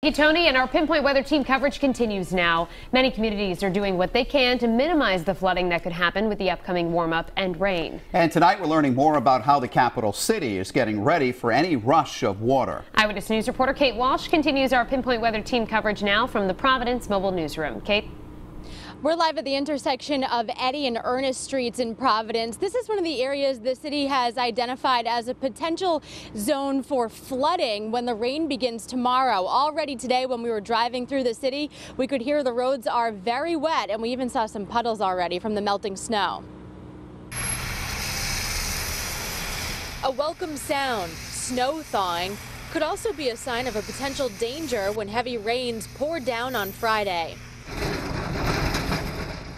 Thank you, Tony, and our Pinpoint Weather Team coverage continues now. Many communities are doing what they can to minimize the flooding that could happen with the upcoming warm-up and rain. And tonight we're learning more about how the capital city is getting ready for any rush of water. Eyewitness News reporter Kate Walsh continues our Pinpoint Weather Team coverage now from the Providence Mobile Newsroom. Kate? We're live at the intersection of Eddy and Ernest Streets in Providence. This is one of the areas the city has identified as a potential zone for flooding when the rain begins tomorrow. Already today, when we were driving through the city, we could hear the roads are very wet, and we even saw some puddles already from the melting snow. A welcome sound, snow thawing, could also be a sign of a potential danger when heavy rains pour down on Friday.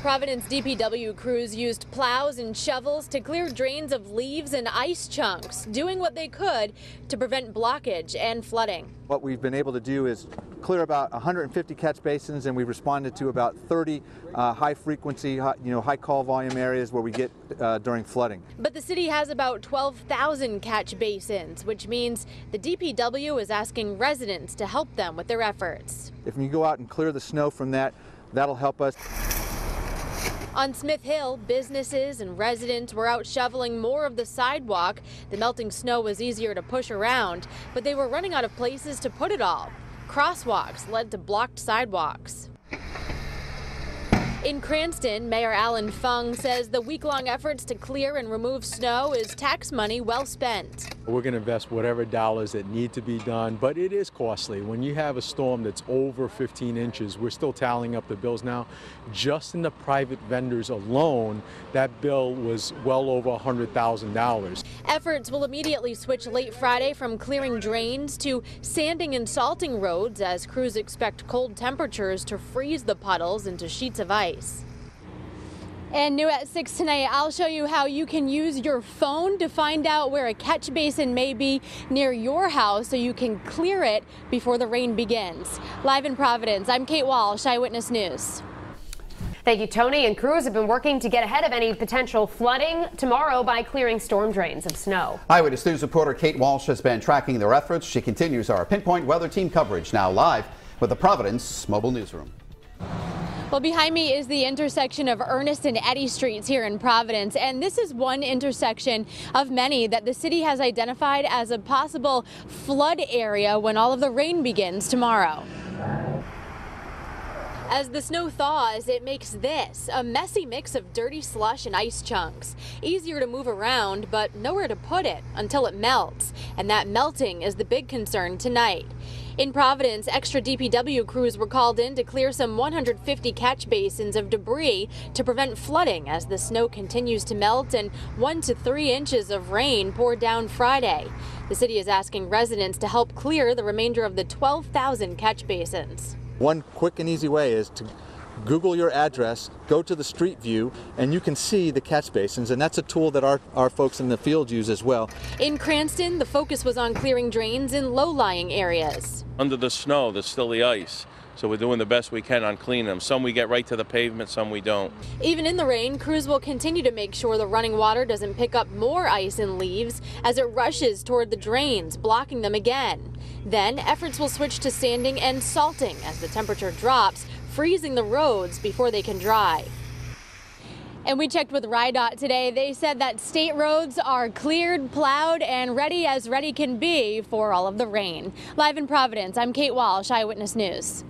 Providence DPW crews used plows and shovels to clear drains of leaves and ice chunks, doing what they could to prevent blockage and flooding. What we've been able to do is clear about 150 catch basins, and we've responded to about 30 high frequency, high call volume areas where we get during flooding. But the city has about 12,000 catch basins, which means the DPW is asking residents to help them with their efforts. If you go out and clear the snow from that, that'll help us. On Smith Hill, businesses and residents were out shoveling more of the sidewalk. The melting snow was easier to push around, but they were running out of places to put it all. Crosswalks led to blocked sidewalks. In Cranston, Mayor Alan Fung says the week-long efforts to clear and remove snow is tax money well spent. We're going to invest whatever dollars that need to be done, but it is costly. When you have a storm that's over 15 inches, we're still tallying up the bills now. Just in the private vendors alone, that bill was well over $100,000. Efforts will immediately switch late Friday from clearing drains to sanding and salting roads as crews expect cold temperatures to freeze the puddles into sheets of ice. And new at 6 tonight, I'll show you how you can use your phone to find out where a catch basin may be near your house so you can clear it before the rain begins. Live in Providence, I'm Kate Walsh, Eyewitness News. Thank you, Tony. And crews have been working to get ahead of any potential flooding tomorrow by clearing storm drains of snow. Eyewitness News reporter Kate Walsh has been tracking their efforts. She continues our Pinpoint Weather Team coverage now live with the Providence Mobile Newsroom. Well, behind me is the intersection of Ernest and Eddy Streets here in Providence, and this is one intersection of many that the city has identified as a possible flood area when all of the rain begins tomorrow. As the snow thaws, it makes this a messy mix of dirty slush and ice chunks. Easier to move around, but nowhere to put it until it melts. And that melting is the big concern tonight. In Providence, extra DPW crews were called in to clear some 150 catch basins of debris to prevent flooding as the snow continues to melt and 1 to 3 inches of rain poured down Friday. The city is asking residents to help clear the remainder of the 12,000 catch basins. One quick and easy way is to Google your address, go to the street view, and you can see the catch basins, and that's a tool that our folks in the field use as well. In Cranston, the focus was on clearing drains in low-lying areas. Under the snow, there's still the ice, so we're doing the best we can on cleaning them. Some we get right to the pavement, some we don't. Even in the rain, crews will continue to make sure the running water doesn't pick up more ice and leaves as it rushes toward the drains, blocking them again. Then, efforts will switch to sanding and salting as the temperature drops, freezing the roads before they can dry. And we checked with RIDOT today. They said that state roads are cleared, plowed, and ready as ready can be for all of the rain. Live in Providence, I'm Kate Walsh, Eyewitness News.